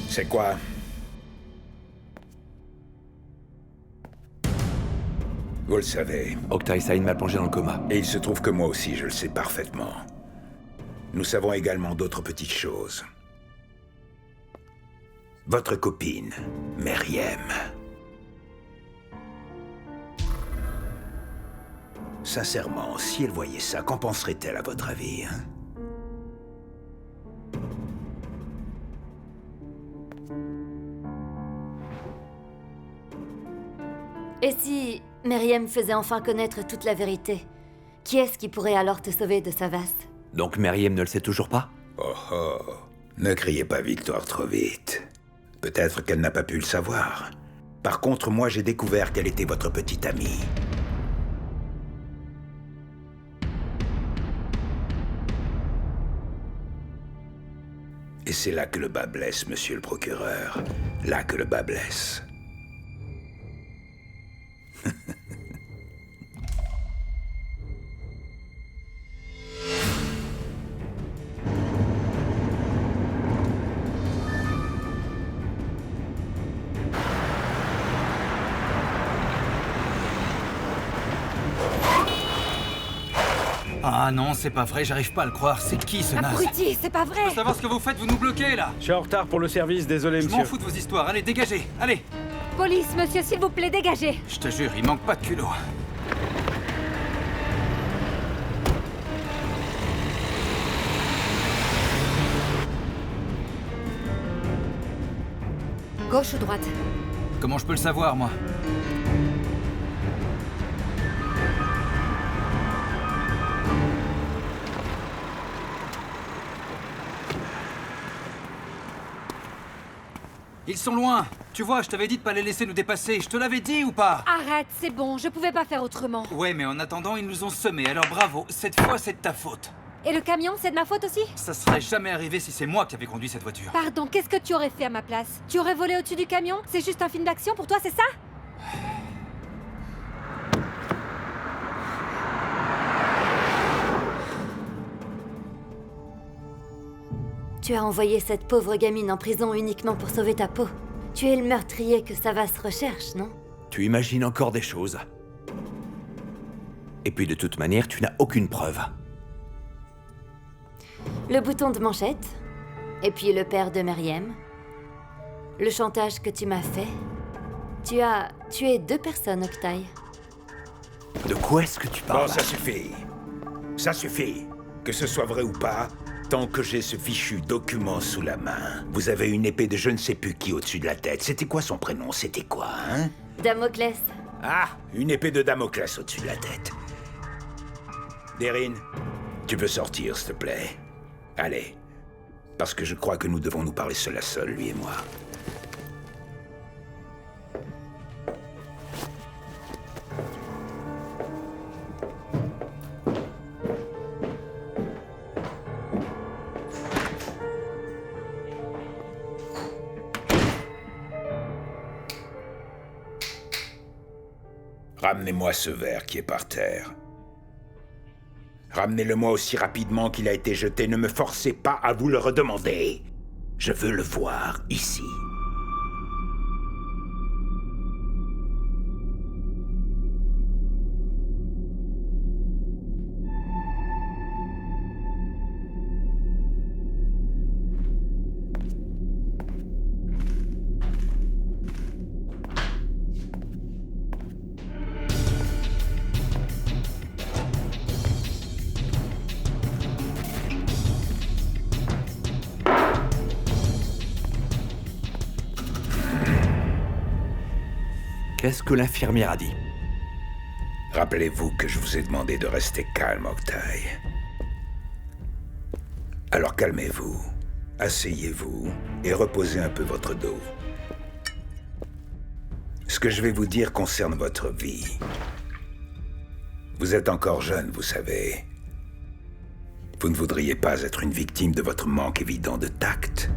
C'est quoi? Vous le savez. Octay Sain m'a plongé dans le coma. Et il se trouve que moi aussi, je le sais parfaitement. Nous savons également d'autres petites choses. Votre copine, Meriem. Sincèrement, si elle voyait ça, qu'en penserait-elle à votre avis, hein? Et si Meriem faisait enfin connaître toute la vérité, qui est-ce qui pourrait alors te sauver de Savas? Donc Meriem ne le sait toujours pas? Oh oh, ne criez pas victoire trop vite. Peut-être qu'elle n'a pas pu le savoir. Par contre, moi j'ai découvert qu'elle était votre petite amie. Et c'est là que le bas blesse, monsieur le procureur. Là que le bas blesse. Ah non, c'est pas vrai, j'arrive pas à le croire. C'est qui ce naze? Abruti, c'est pas vrai! Je veux savoir ce que vous faites, vous nous bloquez là! Je suis en retard pour le service, désolé Je monsieur. m'en fous de vos histoires, allez, dégagez! Allez! Police, monsieur, s'il vous plaît, dégagez! Je te jure, il manque pas de culot. Gauche ou droite? Comment je peux le savoir, moi? Ils sont loin! Tu vois, je t'avais dit de pas les laisser nous dépasser. Je te l'avais dit ou pas? Arrête, c'est bon, je pouvais pas faire autrement. Ouais, mais en attendant, ils nous ont semés, alors bravo. Cette fois, c'est de ta faute. Et le camion, c'est de ma faute aussi? Ça serait jamais arrivé si c'est moi qui avais conduit cette voiture. Pardon, qu'est-ce que tu aurais fait à ma place? Tu aurais volé au-dessus du camion? C'est juste un film d'action pour toi, c'est ça? Tu as envoyé cette pauvre gamine en prison uniquement pour sauver ta peau. Tu es le meurtrier que Savas recherche, non? Tu imagines encore des choses. Et puis de toute manière, tu n'as aucune preuve. Le bouton de manchette, et puis le père de Meriem. Le chantage que tu m'as fait. Tu as tué 2 personnes, Octay. De quoi est-ce que tu Bon, parles? ça suffit. Ça suffit. Que ce soit vrai ou pas, tant que j'ai ce fichu document sous la main, vous avez une épée de je ne sais plus qui au-dessus de la tête. C'était quoi son prénom? C'était quoi, hein? Damoclès. Ah, une épée de Damoclès au-dessus de la tête. Deryn, tu peux sortir, s'il te plaît? Allez. Parce que je crois que nous devons nous parler seul à seul, lui et moi. Ramenez-moi ce verre qui est par terre. Ramenez-le-moi aussi rapidement qu'il a été jeté. Ne me forcez pas à vous le redemander. Je veux le voir ici. Qu'est-ce que l'infirmière a dit? Rappelez-vous que je vous ai demandé de rester calme, Octay. Alors calmez-vous, asseyez-vous et reposez un peu votre dos. Ce que je vais vous dire concerne votre vie. Vous êtes encore jeune, vous savez. Vous ne voudriez pas être une victime de votre manque évident de tact.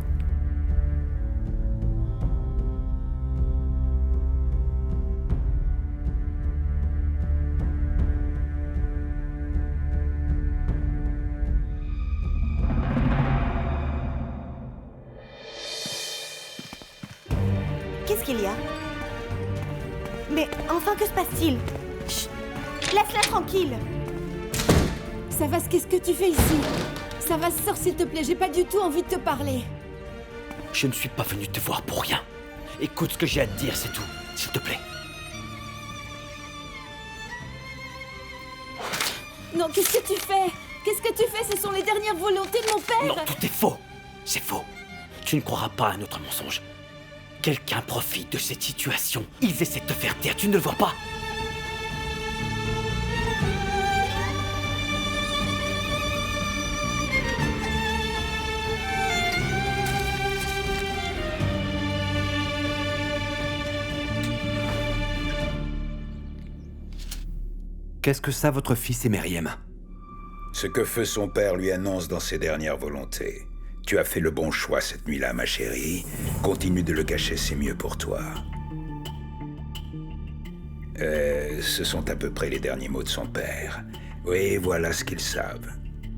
qu'il y a? Mais enfin, que se passe-t-il? Chut! Laisse-la tranquille! Ça va, qu'est-ce que tu fais ici? Ça va, sors s'il te plaît, j'ai pas du tout envie de te parler. Je ne suis pas venu te voir pour rien. Écoute ce que j'ai à te dire, c'est tout. S'il te plaît. Non, qu'est-ce que tu fais? Qu'est-ce que tu fais? Ce sont les dernières volontés de mon père! Non, tout est faux. C'est faux. Tu ne croiras pas à un autre mensonge. Quelqu'un profite de cette situation. Ils essaient de te faire taire, tu ne le vois pas? Qu'est-ce que ça, votre fils et Meriem? Ce que feu son père lui annonce dans ses dernières volontés. Tu as fait le bon choix cette nuit-là, ma chérie. Continue de le cacher, c'est mieux pour toi. Ce sont à peu près les derniers mots de son père. Oui, voilà ce qu'ils savent.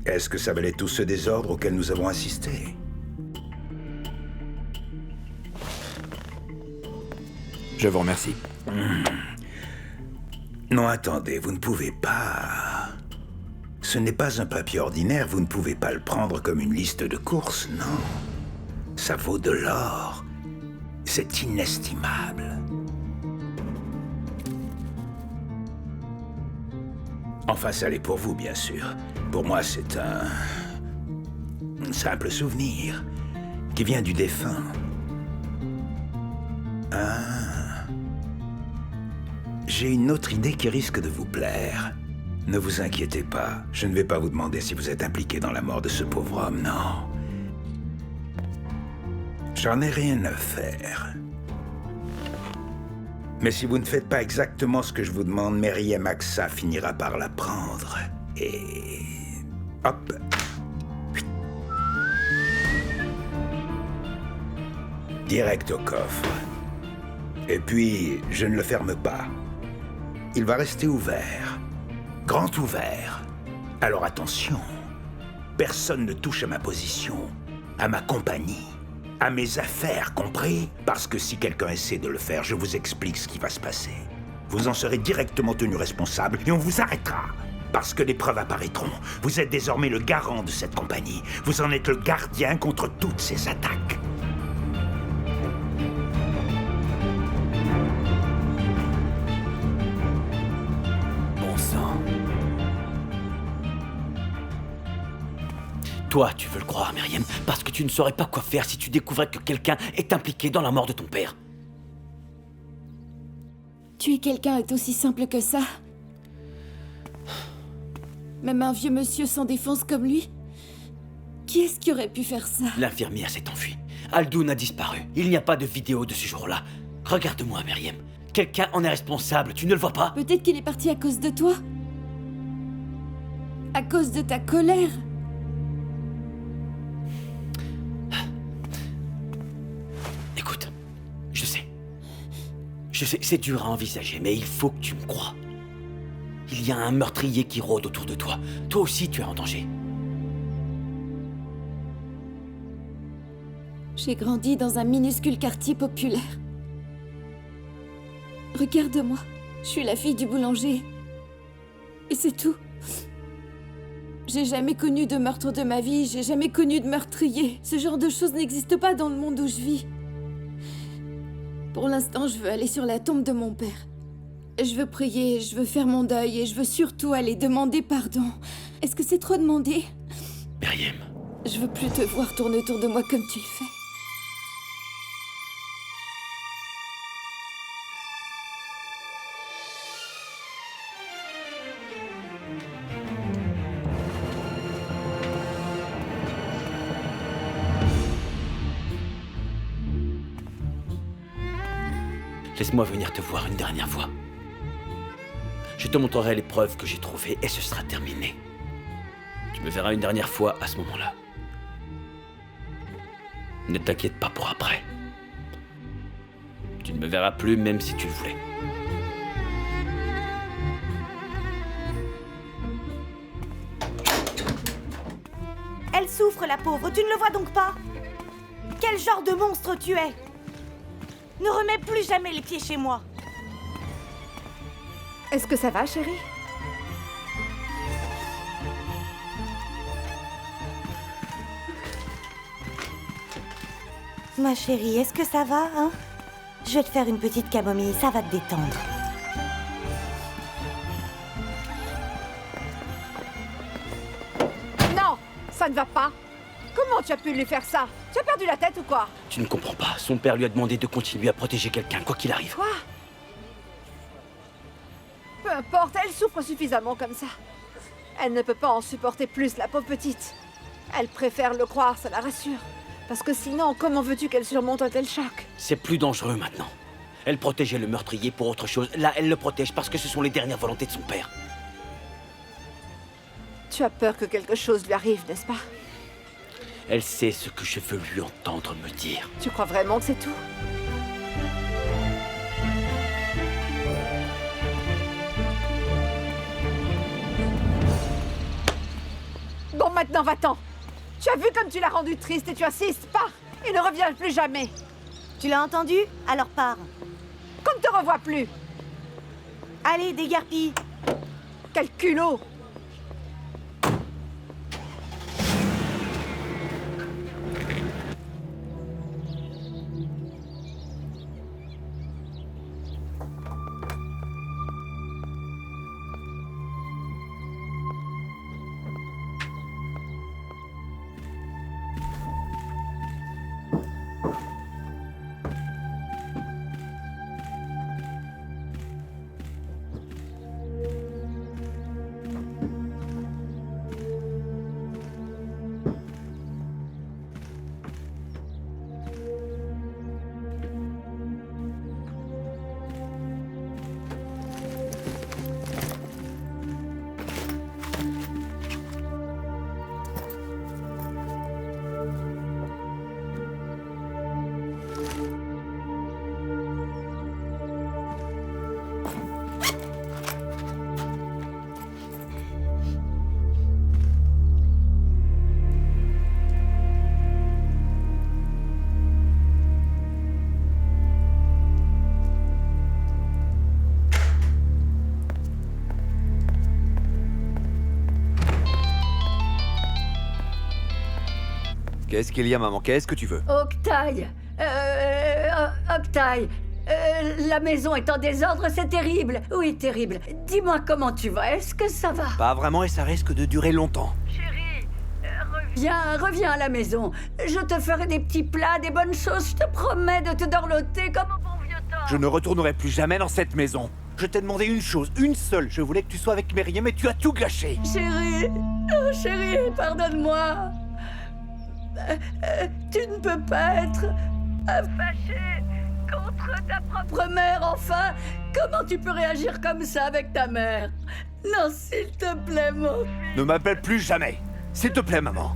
Est-ce que ça valait tout ce désordre auquel nous avons assisté? Je vous remercie. Non, attendez, vous ne pouvez pas... Ce n'est pas un papier ordinaire, vous ne pouvez pas le prendre comme une liste de courses, non. Ça vaut de l'or. C'est inestimable. Enfin, ça l'est pour vous, bien sûr. Pour moi, c'est un simple souvenir qui vient du défunt. Ah. J'ai une autre idée qui risque de vous plaire. Ne vous inquiétez pas, je ne vais pas vous demander si vous êtes impliqué dans la mort de ce pauvre homme, non. J'en ai rien à faire. Mais si vous ne faites pas exactement ce que je vous demande, Meriem Aksa finira par la prendre. Et... hop. Direct au coffre. Et puis, je ne le ferme pas. Il va rester ouvert. Grand ouvert. Alors attention. Personne ne touche à ma position, à ma compagnie, à mes affaires, compris? Parce que si quelqu'un essaie de le faire, je vous explique ce qui va se passer. Vous en serez directement tenu responsable et on vous arrêtera. Parce que les preuves apparaîtront. Vous êtes désormais le garant de cette compagnie. Vous en êtes le gardien contre toutes ces attaques. Bon sang. Toi, tu veux le croire, Meriem, parce que tu ne saurais pas quoi faire si tu découvrais que quelqu'un est impliqué dans la mort de ton père. Tuer quelqu'un est aussi simple que ça. Même un vieux monsieur sans défense comme lui. Qui est-ce qui aurait pu faire ça? L'infirmière s'est enfuie. Aldoun a disparu. Il n'y a pas de vidéo de ce jour-là. Regarde-moi, Meriem. Quelqu'un en est responsable, tu ne le vois pas? Peut-être qu'il est parti à cause de toi. À cause de ta colère. Écoute, je sais, c'est dur à envisager, mais il faut que tu me croies. Il y a un meurtrier qui rôde autour de toi. Toi aussi, tu es en danger. J'ai grandi dans un minuscule quartier populaire. Regarde-moi, je suis la fille du boulanger. Et c'est tout. J'ai jamais connu de meurtre de ma vie, j'ai jamais connu de meurtrier. Ce genre de choses n'existe pas dans le monde où je vis. Pour l'instant, je veux aller sur la tombe de mon père. Je veux prier, je veux faire mon deuil et je veux surtout aller demander pardon. Est-ce que c'est trop demandé? Meriem. Je veux plus te voir tourner autour de moi comme tu le fais. Laisse-moi venir te voir une dernière fois. Je te montrerai les preuves que j'ai trouvées et ce sera terminé. Tu me verras une dernière fois à ce moment-là. Ne t'inquiète pas pour après. Tu ne me verras plus même si tu le voulais. Elle souffre, la pauvre, tu ne le vois donc pas? Quel genre de monstre tu es? Ne remets plus jamais les pieds chez moi. Est-ce que ça va, chérie? Ma chérie, est-ce que ça va, hein? Je vais te faire une petite camomille, ça va te détendre. Non, ça ne va pas. Comment tu as pu lui faire ça? Tu as perdu la tête ou quoi? Tu ne comprends pas. Son père lui a demandé de continuer à protéger quelqu'un, quoi qu'il arrive. Quoi? Peu importe, elle souffre suffisamment comme ça. Elle ne peut pas en supporter plus, la pauvre petite. Elle préfère le croire, ça la rassure. Parce que sinon, comment veux-tu qu'elle surmonte un tel choc? C'est plus dangereux maintenant. Elle protégeait le meurtrier pour autre chose. Là, elle le protège parce que ce sont les dernières volontés de son père. Tu as peur que quelque chose lui arrive, n'est-ce pas? Elle sait ce que je veux lui entendre me dire. Tu crois vraiment que c'est tout? Bon, maintenant, va-t'en. Tu as vu comme tu l'as rendu triste et tu assistes. Pars et ne reviens plus jamais. Tu l'as entendu? Alors pars. Qu'on ne te revoie plus. Allez, déguerpille. Quel culot! Qu'est-ce qu'il y a, maman? Qu'est-ce que tu veux? Octaï, Octaï, la maison est en désordre, c'est terrible. Oui, terrible. Dis-moi comment tu vas, est-ce que ça va? Pas vraiment et ça risque de durer longtemps. Chérie, reviens à la maison. Je te ferai des petits plats, des bonnes choses, je te promets de te dorloter comme au bon vieux temps. Je ne retournerai plus jamais dans cette maison. Je t'ai demandé une chose, une seule. Je voulais que tu sois avec Meriem et tu as tout gâché. Chérie, oh chérie, pardonne-moi. Tu ne peux pas être fâchée contre ta propre mère, enfin. Comment tu peux réagir comme ça avec ta mère? Non, s'il te plaît, mon fils. Ne m'appelle plus jamais. S'il te plaît, maman.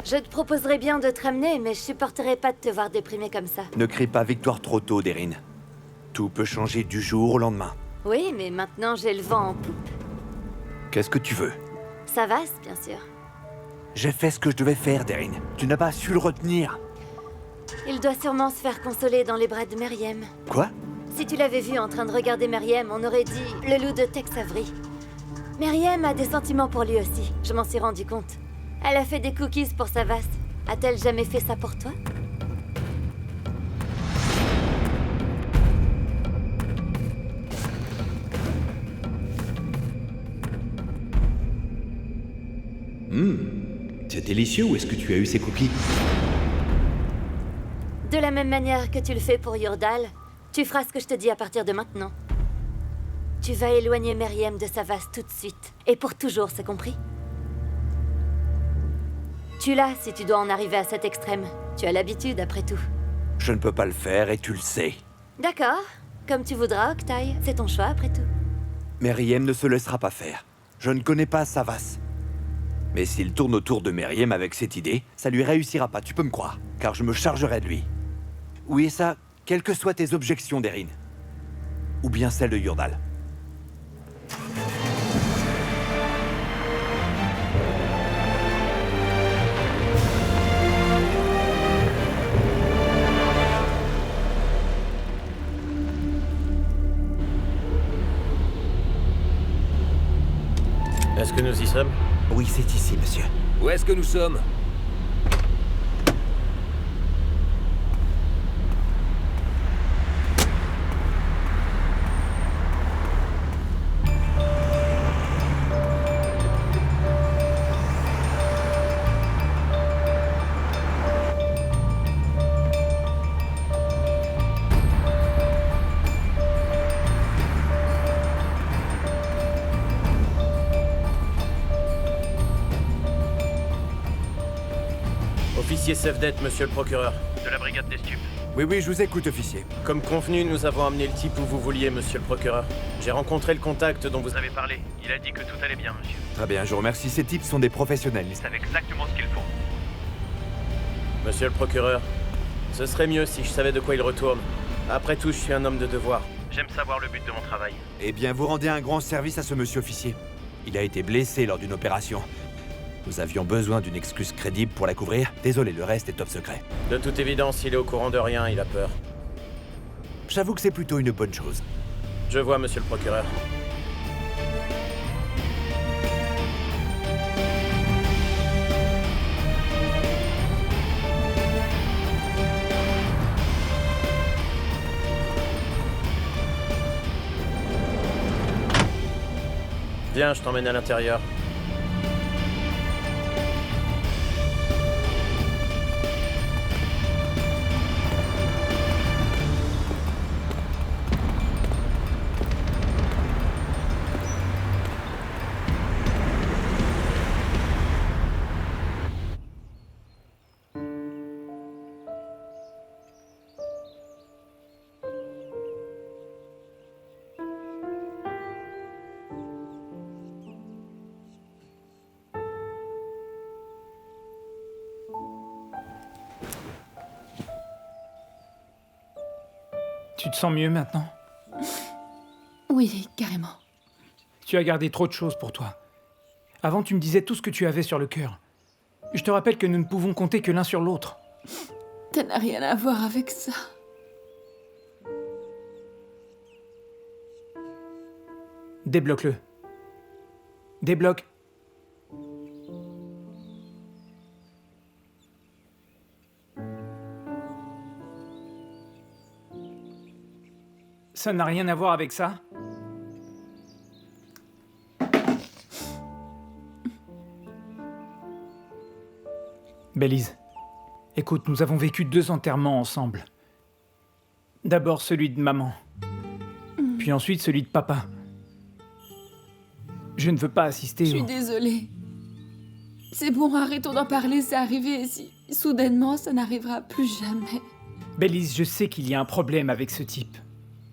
Je te proposerais bien de te ramener, mais je supporterais pas de te voir déprimé comme ça. Ne crie pas victoire trop tôt, Deryn. Tout peut changer du jour au lendemain. Oui, mais maintenant j'ai le vent en poupe. Qu'est-ce que tu veux? Ça va, bien sûr. J'ai fait ce que je devais faire, Deryn. Tu n'as pas su le retenir. Il doit sûrement se faire consoler dans les bras de Meriem. Quoi? Si tu l'avais vu en train de regarder Meriem, on aurait dit le loup de Tex Avery. Meriem a des sentiments pour lui aussi, je m'en suis rendu compte. Elle a fait des cookies pour Savas. A-t-elle jamais fait ça pour toi? C'est délicieux, où est-ce que tu as eu ces cookies? De la même manière que tu le fais pour Yordal, tu feras ce que je te dis à partir de maintenant. Tu vas éloigner Meriem de Savas tout de suite. Et pour toujours, c'est compris? Tu l'as si tu dois en arriver à cet extrême. Tu as l'habitude, après tout. Je ne peux pas le faire et tu le sais. D'accord. Comme tu voudras, Octaï. C'est ton choix, après tout. Meriem ne se laissera pas faire. Je ne connais pas Savas. Mais s'il tourne autour de Meriem avec cette idée, ça lui réussira pas, tu peux me croire. Car je me chargerai de lui. Oui, et ça, quelles que soient tes objections, Derin. Ou bien celles de Yurdal. Est-ce que nous y sommes? Oui, c'est ici, monsieur. Où est-ce que nous sommes? Officier Sefdet, monsieur le procureur, de la brigade des stupes. Oui, je vous écoute, officier. Comme convenu, nous avons amené le type où vous vouliez, monsieur le procureur. J'ai rencontré le contact dont vous avez parlé. Il a dit que tout allait bien, monsieur. Très bien, je vous remercie. Ces types sont des professionnels. Ils savent exactement ce qu'il faut. Monsieur le procureur, ce serait mieux si je savais de quoi il retourne. Après tout, je suis un homme de devoir. J'aime savoir le but de mon travail. Eh bien, vous rendez un grand service à ce monsieur officier. Il a été blessé lors d'une opération. Nous avions besoin d'une excuse crédible pour la couvrir. Désolé, le reste est top secret. De toute évidence, il est au courant de rien, il a peur. J'avoue que c'est plutôt une bonne chose. Je vois, monsieur le procureur. Viens, je t'emmène à l'intérieur. Tu te sens mieux maintenant? Oui, carrément. Tu as gardé trop de choses pour toi. Avant, tu me disais tout ce que tu avais sur le cœur. Je te rappelle que nous ne pouvons compter que l'un sur l'autre. Ça n'a rien à voir avec ça. Débloque-le. Débloque. Ça n'a rien à voir avec ça? Bélise, écoute, nous avons vécu 2 enterrements ensemble. D'abord celui de maman, puis ensuite celui de papa. Je ne veux pas assister Je suis désolée. C'est bon, arrêtons d'en parler, c'est arrivé. Si soudainement, ça n'arrivera plus jamais. Bélise, je sais qu'il y a un problème avec ce type.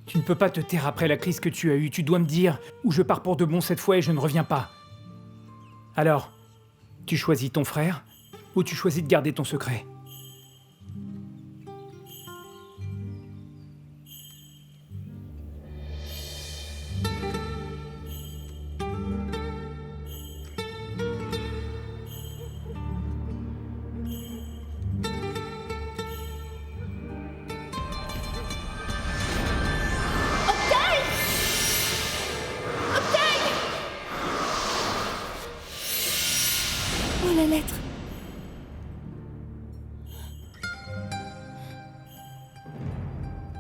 Tu ne peux pas te taire après la crise que tu as eue. Tu dois me dire où je pars pour de bon cette fois et je ne reviens pas. Alors, tu choisis ton frère ou tu choisis de garder ton secret? Oh, la lettre.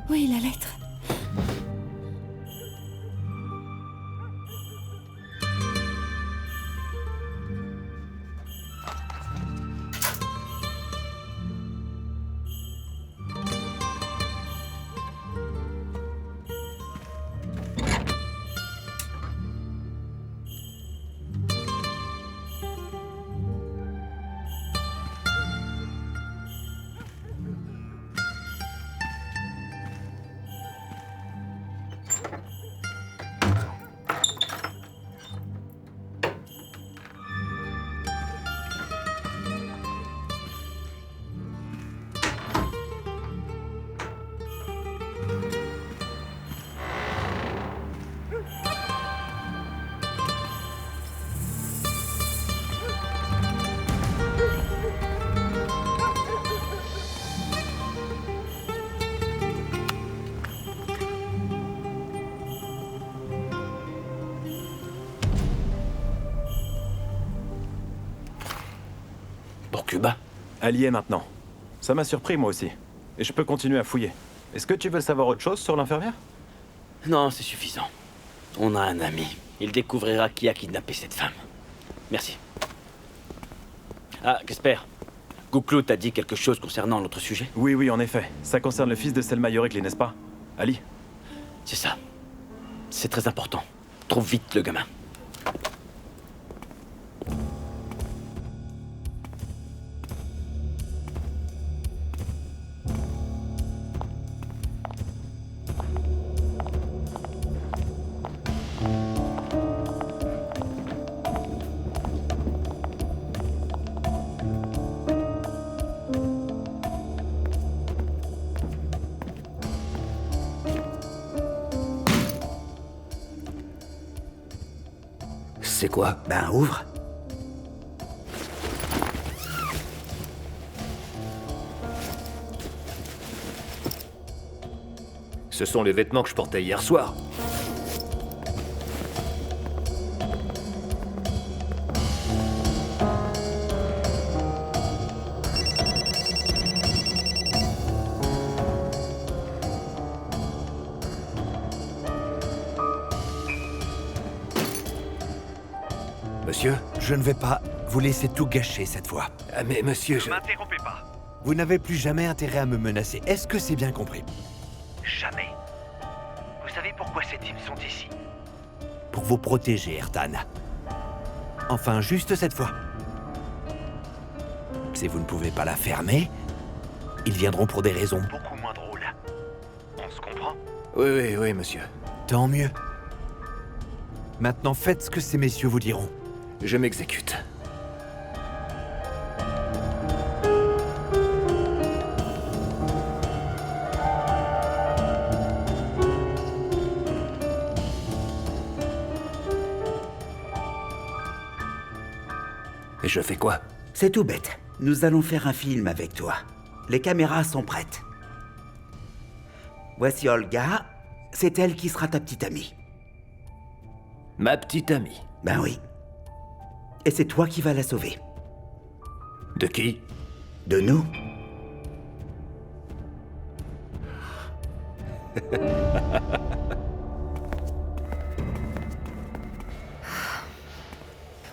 Oui, la lettre. Cuba? Elle y est maintenant. Ça m'a surpris, moi aussi. Et je peux continuer à fouiller. Est-ce que tu veux savoir autre chose sur l'infirmière? Non, c'est suffisant. On a un ami. Il découvrira qui a kidnappé cette femme. Merci. Ah, Gasper. Gouklou t'a dit quelque chose concernant notre sujet? Oui, en effet. Ça concerne le fils de Selma Yorekli, n'est-ce pas? Ali? C'est ça. C'est très important. Trouve vite le gamin. C'est quoi? Ben, ouvre. Ce sont les vêtements que je portais hier soir. Monsieur, je ne vais pas vous laisser tout gâcher cette fois. Mais monsieur, Ne m'interrompez pas. Vous n'avez plus jamais intérêt à me menacer. Est-ce que c'est bien compris? Jamais. Vous savez pourquoi ces types sont ici? Pour vous protéger, Ertan. Enfin, juste cette fois. Si vous ne pouvez pas la fermer, ils viendront pour des raisons Beaucoup moins drôles. On se comprend? Oui, monsieur. Tant mieux. Maintenant, faites ce que ces messieurs vous diront. Je m'exécute. Et je fais quoi? C'est tout bête. Nous allons faire un film avec toi. Les caméras sont prêtes. Voici Olga. C'est elle qui sera ta petite amie. Ma petite amie? Ben oui. Et c'est toi qui vas la sauver. De qui? De nous.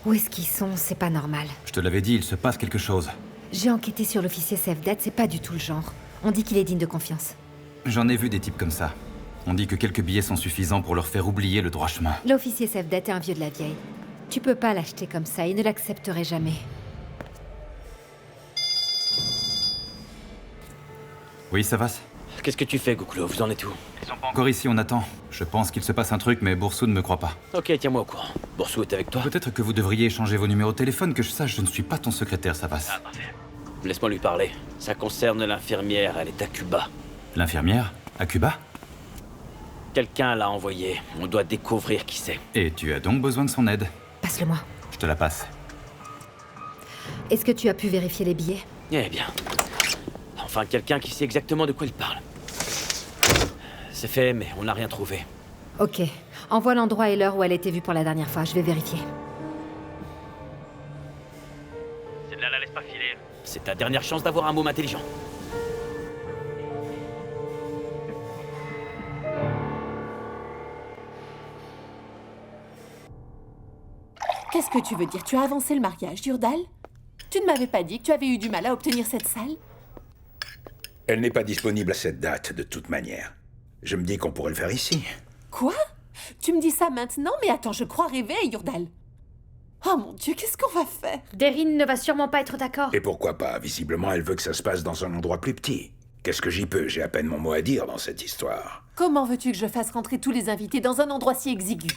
Où est-ce qu'ils sont? C'est pas normal. Je te l'avais dit, il se passe quelque chose. J'ai enquêté sur l'officier Sevdat, c'est pas du tout le genre. On dit qu'il est digne de confiance. J'en ai vu des types comme ça. On dit que quelques billets sont suffisants pour leur faire oublier le droit chemin. L'officier Sevdat est un vieux de la vieille. Tu peux pas l'acheter comme ça, il ne l'accepterait jamais. Oui, Savas? Qu'est-ce que tu fais, Gouklou? Vous en êtes où? Ils sont pas encore ici, on attend. Je pense qu'il se passe un truc, mais Boursou ne me croit pas. Ok, tiens-moi au courant. Boursou est avec toi? Peut-être que vous devriez échanger vos numéros de téléphone, que je sache, je ne suis pas ton secrétaire, Savas. Ah, parfait. Laisse-moi lui parler. Ça concerne l'infirmière, elle est à Cuba. L'infirmière? À Cuba? Quelqu'un l'a envoyée. On doit découvrir qui c'est. Et tu as donc besoin de son aide? Passe-le-moi. Je te la passe. Est-ce que tu as pu vérifier les billets? Eh bien. Enfin, quelqu'un qui sait exactement de quoi il parle. C'est fait, mais on n'a rien trouvé. Ok. Envoie l'endroit et l'heure où elle a été vue pour la dernière fois. Je vais vérifier. Celle-là, la laisse pas filer. C'est ta dernière chance d'avoir un môme intelligent. Qu'est-ce que tu veux dire? Tu as avancé le mariage, Yurdal? Tu ne m'avais pas dit que tu avais eu du mal à obtenir cette salle? Elle n'est pas disponible à cette date, de toute manière. Je me dis qu'on pourrait le faire ici. Quoi? Tu me dis ça maintenant? Mais attends, je crois rêver, Yurdal. Oh mon Dieu, qu'est-ce qu'on va faire? Deryn ne va sûrement pas être d'accord. Et pourquoi pas? Visiblement, elle veut que ça se passe dans un endroit plus petit. Qu'est-ce que j'y peux? J'ai à peine mon mot à dire dans cette histoire. Comment veux-tu que je fasse rentrer tous les invités dans un endroit si exigu?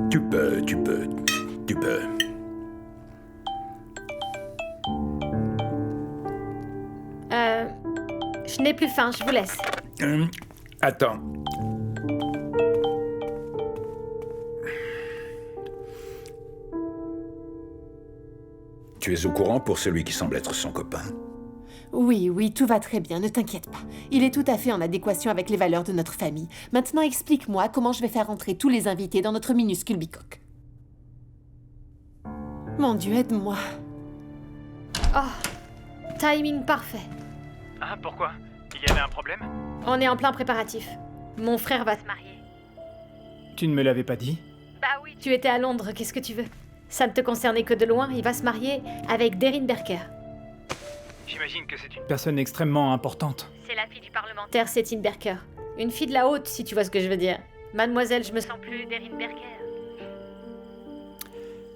Tu peux. Je n'ai plus faim, je vous laisse. Attends. Tu es au courant pour celui qui semble être son copain? Oui, tout va très bien, ne t'inquiète pas. Il est tout à fait en adéquation avec les valeurs de notre famille. Maintenant, explique-moi comment je vais faire rentrer tous les invités dans notre minuscule bicoque. Mon Dieu, aide-moi. Oh, timing parfait. Ah, pourquoi? Il y avait un problème? On est en plein préparatif. Mon frère va se marier. Tu ne me l'avais pas dit? Bah oui, tu étais à Londres, qu'est-ce que tu veux? Ça ne te concernait que de loin, il va se marier avec Deryn Berker. J'imagine que c'est une personne extrêmement importante. C'est la fille du parlementaire Setine Berker. Une fille de la haute, si tu vois ce que je veux dire. Mademoiselle, je me sens plus Deryn Berker.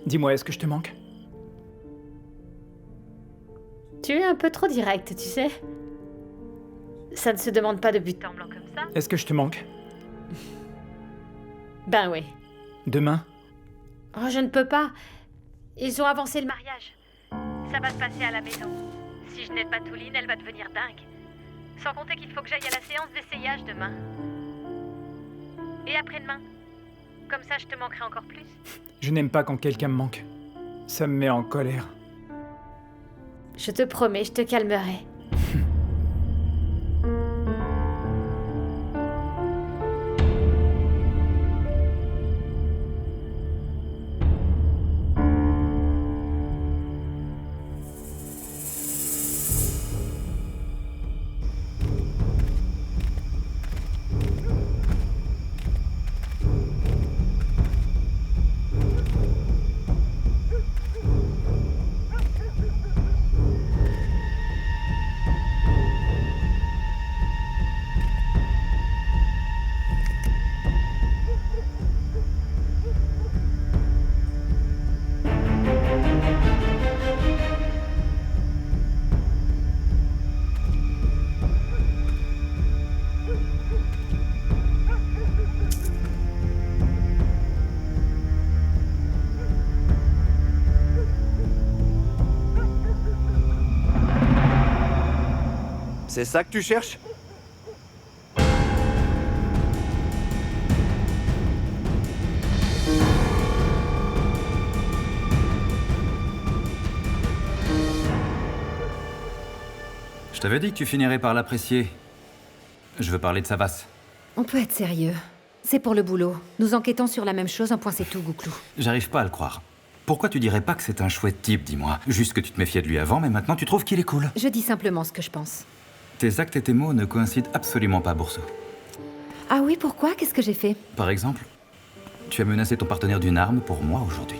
Dis-moi, est-ce que je te manque? Tu es un peu trop direct, tu sais. Ça ne se demande pas de but en blanc comme ça. Est-ce que je te manque? Ben oui. Demain? Oh, je ne peux pas. Ils ont avancé le mariage. Ça va se passer à la maison. Si je n'aide pas Touline, elle va devenir dingue. Sans compter qu'il faut que j'aille à la séance d'essayage demain. Et après-demain. Comme ça, je te manquerai encore plus. Je n'aime pas quand quelqu'un me manque. Ça me met en colère. Je te promets, je te calmerai. C'est ça que tu cherches? Je t'avais dit que tu finirais par l'apprécier. Je veux parler de Savas. On peut être sérieux. C'est pour le boulot. Nous enquêtons sur la même chose, un point c'est tout, Gouclou. J'arrive pas à le croire. Pourquoi tu dirais pas que c'est un chouette type, dis-moi? Juste que tu te méfiais de lui avant, mais maintenant tu trouves qu'il est cool. Je dis simplement ce que je pense. Tes actes et tes mots ne coïncident absolument pas, Bourseau. Ah oui, pourquoi? Qu'est-ce que j'ai fait? Par exemple, tu as menacé ton partenaire d'une arme pour moi aujourd'hui.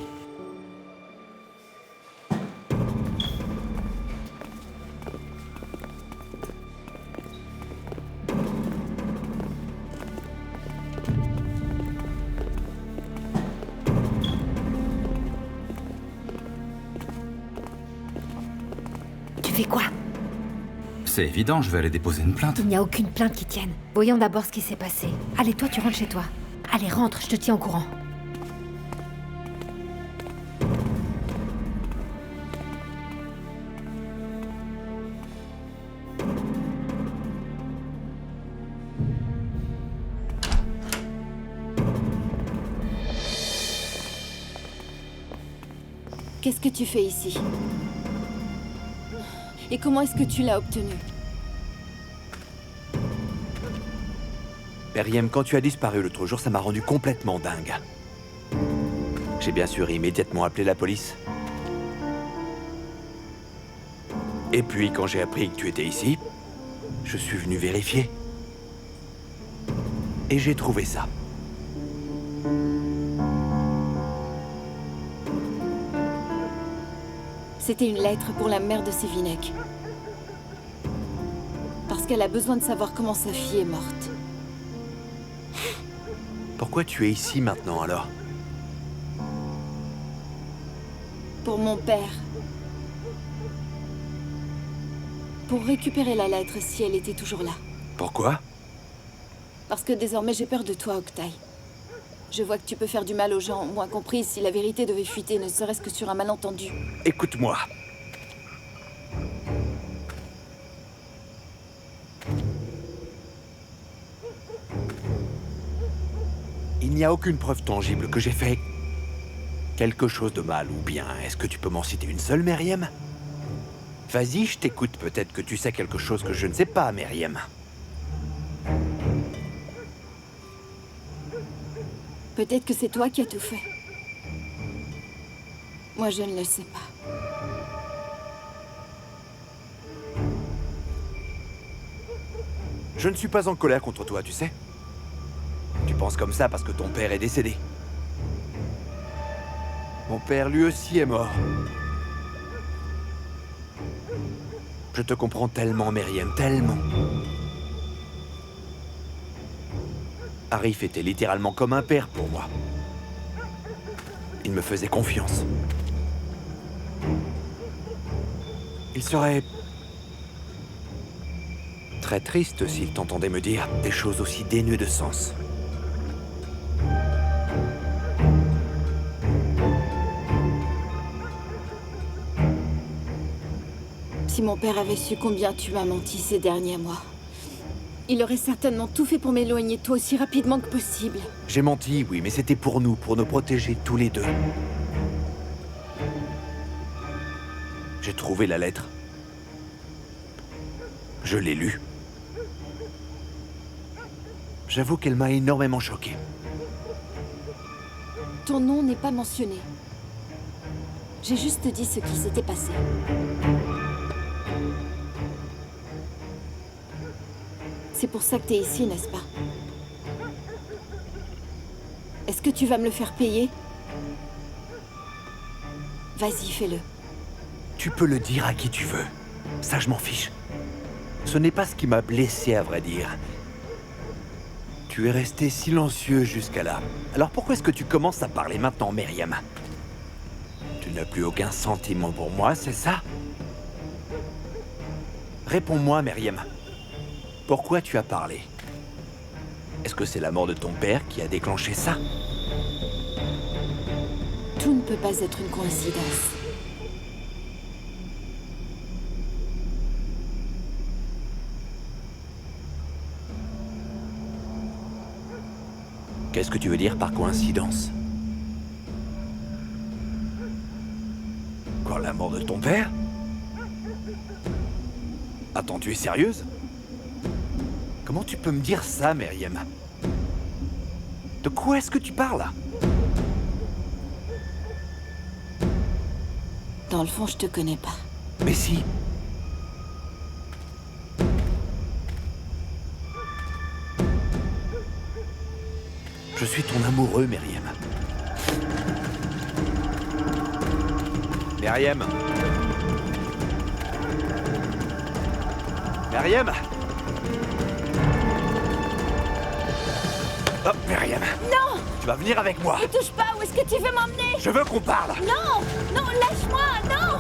Tu fais quoi? C'est évident, je vais aller déposer une plainte. Il n'y a aucune plainte qui tienne. Voyons d'abord ce qui s'est passé. Allez, toi, tu rentres chez toi. Allez, rentre, je te tiens au courant. Qu'est-ce que tu fais ici? Et comment est-ce que tu l'as obtenu? Meriem, quand tu as disparu l'autre jour, ça m'a rendu complètement dingue. J'ai bien sûr immédiatement appelé la police. Et puis, quand j'ai appris que tu étais ici, je suis venu vérifier. Et j'ai trouvé ça. C'était une lettre pour la mère de Sévinec. Parce qu'elle a besoin de savoir comment sa fille est morte. Pourquoi tu es ici maintenant, alors? Pour mon père. Pour récupérer la lettre si elle était toujours là. Pourquoi? Parce que désormais j'ai peur de toi, Octaï. Je vois que tu peux faire du mal aux gens, moins compris si la vérité devait fuiter, ne serait-ce que sur un malentendu. Écoute-moi. Il n'y a aucune preuve tangible que j'ai fait quelque chose de mal ou bien. Est-ce que tu peux m'en citer une seule, Meriem? Vas-y, je t'écoute. Peut-être que tu sais quelque chose que je ne sais pas, Meriem. Peut-être que c'est toi qui as tout fait. Moi, je ne le sais pas. Je ne suis pas en colère contre toi, tu sais. Tu penses comme ça parce que ton père est décédé. Mon père, lui aussi, est mort. Je te comprends tellement, Meriem, tellement. Arif était littéralement comme un père pour moi. Il me faisait confiance. Il serait très triste s'il t'entendait me dire des choses aussi dénuées de sens. Si mon père avait su combien tu m'as menti ces derniers mois, il aurait certainement tout fait pour m'éloigner de toi aussi rapidement que possible. J'ai menti, oui, mais c'était pour nous protéger tous les deux. J'ai trouvé la lettre. Je l'ai lue. J'avoue qu'elle m'a énormément choqué. Ton nom n'est pas mentionné. J'ai juste dit ce qui s'était passé. C'est pour ça que t'es ici, n'est-ce pas? Est-ce que tu vas me le faire payer? Vas-y, fais-le. Tu peux le dire à qui tu veux. Ça, je m'en fiche. Ce n'est pas ce qui m'a blessé, à vrai dire. Tu es resté silencieux jusqu'à là. Alors pourquoi est-ce que tu commences à parler maintenant, Meriem? Tu n'as plus aucun sentiment pour moi, c'est ça? Réponds-moi, Meriem. Pourquoi tu as parlé? Est-ce que c'est la mort de ton père qui a déclenché ça? Tout ne peut pas être une coïncidence. Qu'est-ce que tu veux dire par coïncidence? Quoi, la mort de ton père? Attends, tu es sérieuse? Comment tu peux me dire ça, Meriem? De quoi est-ce que tu parles? Dans le fond, je te connais pas. Mais si. Je suis ton amoureux, Meriem. Meriem. Meriem. Oh, Meriem. Non! Tu vas venir avec moi. Ne touche pas, où est-ce que tu veux m'emmener? Je veux qu'on parle. Non! Non, lâche-moi, non!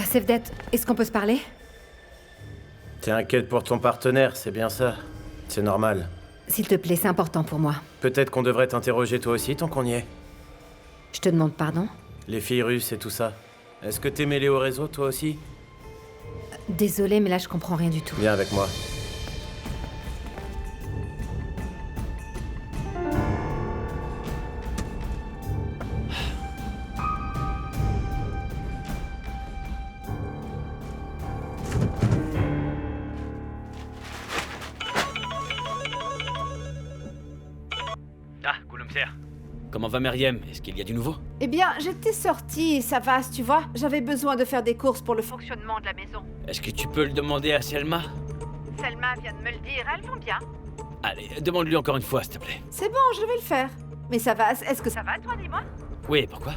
Sevdet, est-ce qu'on peut se parler? T'es inquiète pour ton partenaire, c'est bien ça. C'est normal. S'il te plaît, c'est important pour moi. Peut-être qu'on devrait t'interroger toi aussi tant qu'on y est. Je te demande pardon? Les filles russes et tout ça. Est-ce que t'es mêlé au réseau toi aussi? Désolée, mais là je comprends rien du tout. Viens avec moi. Comment va Meriem? Est-ce qu'il y a du nouveau? Eh bien, j'étais sortie, ça va, tu vois. J'avais besoin de faire des courses pour le fonctionnement de la maison. Est-ce que tu peux le demander à Selma? Selma vient de me le dire, elles vont bien. Allez, demande-lui encore une fois, s'il te plaît. C'est bon, je vais le faire. Mais ça va, est-ce que ça va, toi, dis-moi? Oui, pourquoi?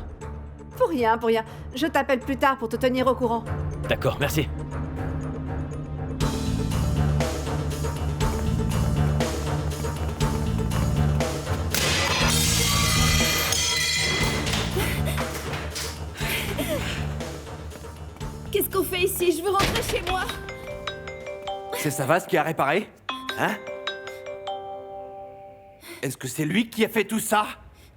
Pour rien, pour rien. Je t'appelle plus tard pour te tenir au courant. D'accord, merci. Qu'est-ce qu'on fait ici? Je veux rentrer chez moi. C'est Savas qui a réparé? Hein? Est-ce que c'est lui qui a fait tout ça?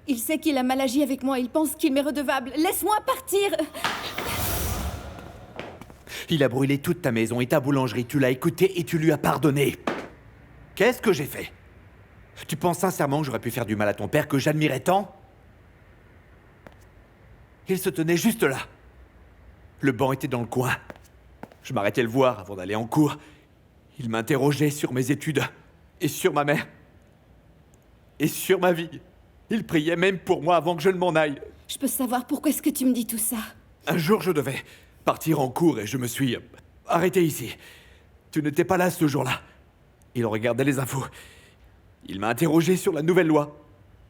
Il sait qu'il a mal agi avec moi, il pense qu'il m'est redevable. Laisse-moi partir! Il a brûlé toute ta maison et ta boulangerie, tu l'as écouté et tu lui as pardonné. Qu'est-ce que j'ai fait? Tu penses sincèrement que j'aurais pu faire du mal à ton père que j'admirais tant? Il se tenait juste là. Le banc était dans le coin. Je m'arrêtais le voir avant d'aller en cours. Il m'interrogeait sur mes études, et sur ma mère, et sur ma vie. Il priait même pour moi avant que je ne m'en aille. Je peux savoir pourquoi est-ce que tu me dis tout ça? Un jour, je devais partir en cours et je me suis arrêté ici. Tu n'étais pas là ce jour-là. Il regardait les infos. Il m'a interrogé sur la nouvelle loi.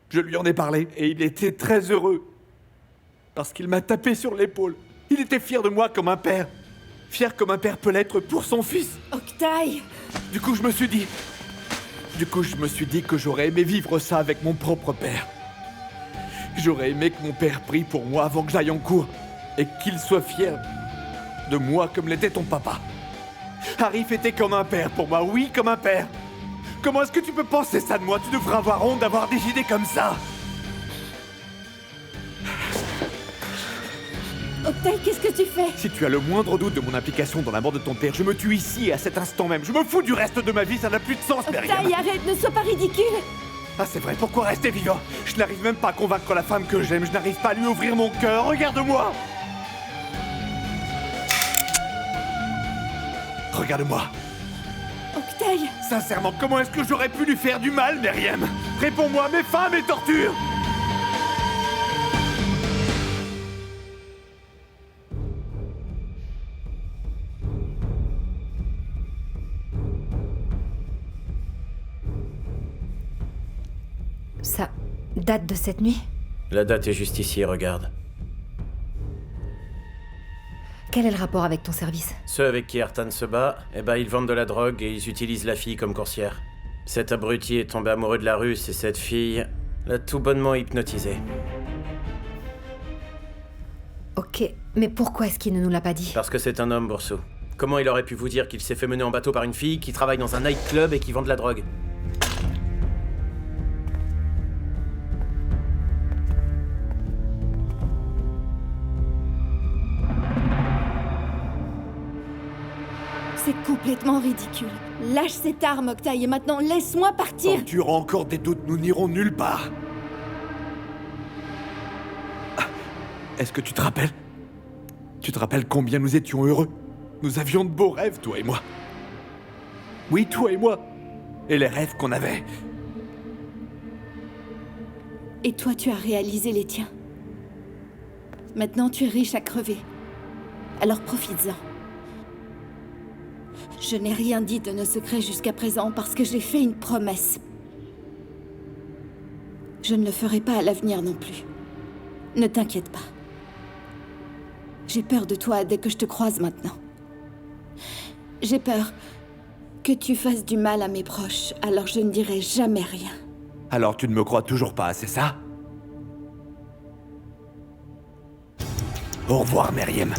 Je lui en ai parlé et il était très heureux. Parce qu'il m'a tapé sur l'épaule. Il était fier de moi comme un père. Fier comme un père peut l'être pour son fils. Octaï! Du coup, je me suis dit que j'aurais aimé vivre ça avec mon propre père. J'aurais aimé que mon père prie pour moi avant que j'aille en cours. Et qu'il soit fier de moi comme l'était ton papa. Arif était comme un père pour moi, oui, comme un père. Comment est-ce que tu peux penser ça de moi? Tu devrais avoir honte d'avoir des idées comme ça. Octaï, qu'est-ce que tu fais? Si tu as le moindre doute de mon implication dans la mort de ton père, je me tue ici, à cet instant même. Je me fous du reste de ma vie, ça n'a plus de sens, Myriam. Octaï, arrête, ne sois pas ridicule. Ah, c'est vrai, pourquoi rester vivant? Je n'arrive même pas à convaincre la femme que j'aime, je n'arrive pas à lui ouvrir mon cœur, regarde-moi. Regarde-moi. Octaï. Sincèrement, comment est-ce que j'aurais pu lui faire du mal, Myriam? Réponds-moi, mes fins, mes tortures. Ça date de cette nuit? La date est juste ici, regarde. Quel est le rapport avec ton service? Ceux avec qui Artan se bat, ils vendent de la drogue et ils utilisent la fille comme coursière. Cet abruti est tombé amoureux de la Russe et cette fille l'a tout bonnement hypnotisé. Ok, mais pourquoi est-ce qu'il ne nous l'a pas dit? Parce que c'est un homme, Bourseau. Comment il aurait pu vous dire qu'il s'est fait mener en bateau par une fille qui travaille dans un nightclub et qui vend de la drogue? C'est complètement ridicule. Lâche cette arme, Octaï, et maintenant laisse-moi partir. Quand tu auras encore des doutes, nous n'irons nulle part. Est-ce que tu te rappelles? Tu te rappelles combien nous étions heureux? Nous avions de beaux rêves, toi et moi. Oui, toi et moi. Et les rêves qu'on avait. Et toi, tu as réalisé les tiens. Maintenant, tu es riche à crever. Alors profites-en. Je n'ai rien dit de nos secrets jusqu'à présent parce que j'ai fait une promesse. Je ne le ferai pas à l'avenir non plus. Ne t'inquiète pas. J'ai peur de toi dès que je te croise maintenant. J'ai peur que tu fasses du mal à mes proches, alors je ne dirai jamais rien. Alors tu ne me crois toujours pas, c'est ça? Au revoir, Myriam.